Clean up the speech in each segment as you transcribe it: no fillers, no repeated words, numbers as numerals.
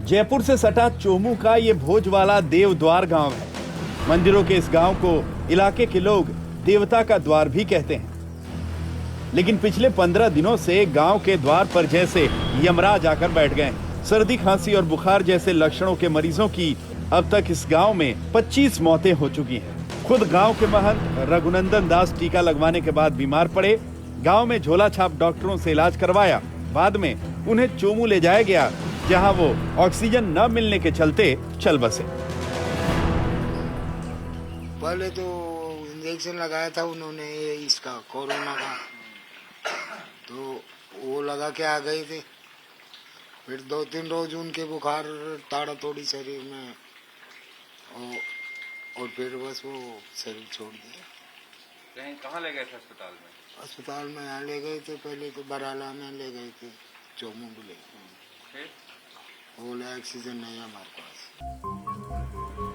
जयपुर से सटा चोमू का ये भोजवाला देवद्वार गांव है। मंदिरों के इस गांव को इलाके के लोग देवता का द्वार भी कहते हैं। लेकिन पिछले 15 दिनों से गांव के द्वार पर जैसे यमराज आकर बैठ गए। सर्दी, खांसी और बुखार जैसे लक्षणों के मरीजों की अब तक इस गांव में 25 मौतें हो चुकी हैं। खुद गांव के महंत रघुनंदन दास टीका लगवाने के बाद बीमार पड़े। गांव में झोला छाप डॉक्टरों से इलाज करवाया। बाद में उन्हें चोमू ले जाया गया, जहां वो ऑक्सीजन न मिलने के चलते चल बसे। पहले तो इंजेक्शन लगाया था उन्होंने इसका कोरोना का, तो वो लगा के आ गए थे। फिर 2-3 रोज उनके बुखार ताड़ा तोड़ी शरीर में और फिर बस वो शरीर छोड़ दिया। कहाँ ले गए थे अस्पताल में? अस्पताल में यहाँ ले गए थे, पहले तो बराला में ले गए थे, चोमू भी ले गए। बोले ऑक्सीजन नहीं है हमारे पास।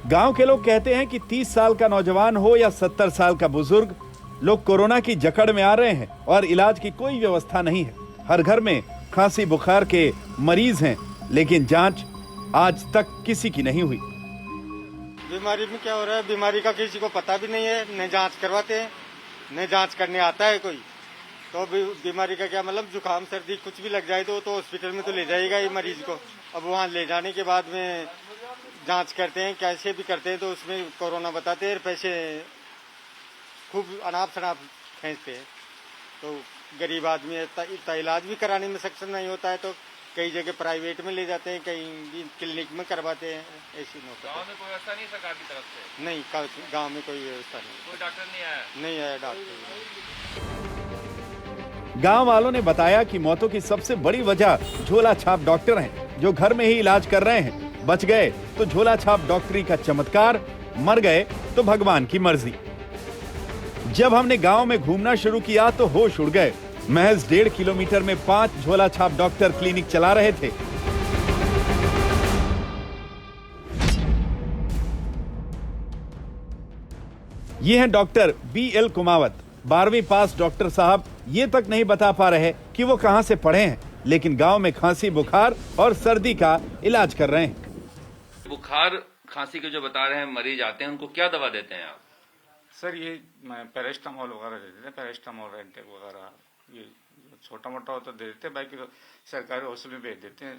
गांव के लोग कहते हैं कि 30 साल का नौजवान हो या 70 साल का बुजुर्ग, लोग कोरोना की जकड़ में आ रहे हैं और इलाज की कोई व्यवस्था नहीं है। हर घर में खांसी बुखार के मरीज हैं, लेकिन जांच आज तक किसी की नहीं हुई। बीमारी में क्या हो रहा है, बीमारी का किसी को पता भी नहीं है, न जांच करवाते हैं, न जांच करने आता है कोई। तो बीमारी का क्या मतलब, जुकाम सर्दी कुछ भी लग जाए तो हॉस्पिटल में तो ले जाएगा ही मरीज को। अब वहाँ ले जाने के बाद में जांच करते हैं, कैसे भी करते हैं, तो उसमें कोरोना बताते हैं, पैसे खूब अनाप शनाप खींचते हैं। तो गरीब आदमी इतना इलाज भी कराने में सक्षम नहीं होता है, तो कई जगह प्राइवेट में ले जाते हैं, कहीं क्लिनिक में करवाते हैं। ऐसी नौकरी गांव में कोई व्यवस्था नहीं सरकार की तरफ से? नहीं, गांव में कोई व्यवस्था नहीं। कोई डॉक्टर नहीं आया? नहीं आया डॉक्टर। गांव वालों ने बताया कि मौतों की सबसे बड़ी वजह झोला छाप डॉक्टर हैं, जो घर में ही इलाज कर रहे हैं। बच गए तो झोला छाप डॉक्टरी का चमत्कार, मर गए तो भगवान की मर्जी। जब हमने गांव में घूमना शुरू किया तो होश उड़ गए। महज 1.5 किलोमीटर में 5 झोला छाप डॉक्टर क्लिनिक चला रहे थे। ये हैं डॉक्टर BL कुमावत, 12वीं पास डॉक्टर साहब। ये तक नहीं बता पा रहे कि वो कहां से पढ़े हैं, लेकिन गांव में खांसी बुखार और सर्दी का इलाज कर रहे हैं। बुखार खांसी के जो बता रहे हैं मरीज आते हैं, उनको क्या दवा देते हैं आप? सर ये पैरास्टामोल वगैरह दे देते हैं, पैरास्टामोल रेंटेक वगैरह, ये छोटा मोटा होता दे देते हैं, बाकी तो सरकारी हॉस्पिटल में भेज देते हैं।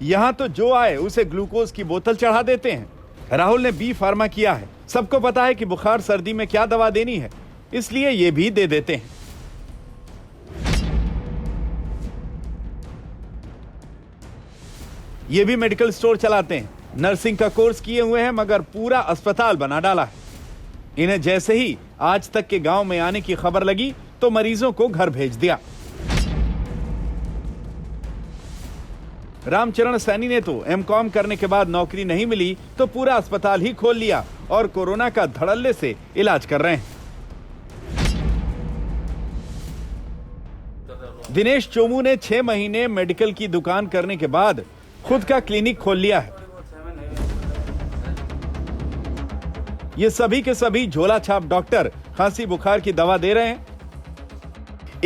यहाँ तो जो आए उसे ग्लूकोज की बोतल चढ़ा देते हैं। राहुल ने B फार्मा किया है, सबको पता है कि बुखार सर्दी में क्या दवा देनी है, इसलिए ये भी दे देते हैं। ये भी मेडिकल स्टोर चलाते हैं, नर्सिंग का कोर्स किए हुए हैं, मगर पूरा अस्पताल बना डाला है। इन्हें जैसे ही आज तक के गांव में आने की खबर लगी तो मरीजों को घर भेज दिया। रामचरण सैनी ने तो M.Com करने के बाद नौकरी नहीं मिली तो पूरा अस्पताल ही खोल लिया और कोरोना का धड़ल्ले से इलाज कर रहे हैं। दिनेश चोमू ने 6 महीने मेडिकल की दुकान करने के बाद खुद का क्लिनिक खोल लिया है। ये सभी के सभी झोला छाप डॉक्टर खांसी बुखार की दवा दे रहे हैं।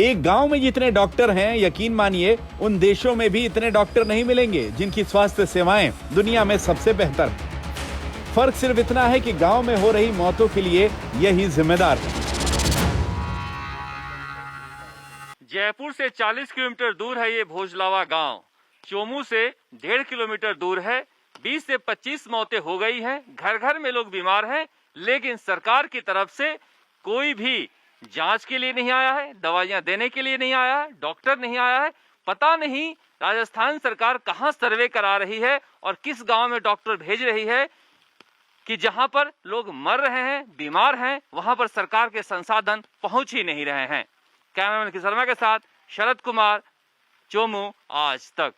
एक गांव में जितने डॉक्टर हैं, यकीन मानिए उन देशों में भी इतने डॉक्टर नहीं मिलेंगे जिनकी स्वास्थ्य सेवाएं दुनिया में सबसे बेहतर है। फर्क सिर्फ इतना है कि गांव में हो रही मौतों के लिए यही जिम्मेदार है। जयपुर से 40 किलोमीटर दूर है ये भोजलावा गांव। चोमू से 1.5 किलोमीटर दूर है। 20 से 25 मौतें हो गई हैं। घर घर में लोग बीमार हैं, लेकिन सरकार की तरफ से कोई भी जांच के लिए नहीं आया है, दवाइयां देने के लिए नहीं आया है, डॉक्टर नहीं आया है। पता नहीं राजस्थान सरकार कहां सर्वे करा रही है और किस गांव में डॉक्टर भेज रही है कि जहां पर लोग मर रहे हैं, बीमार हैं, वहां पर सरकार के संसाधन पहुंच ही नहीं रहे हैं। कैमरामैन किशोर शर्मा के साथ शरद कुमार, चोमू आज तक।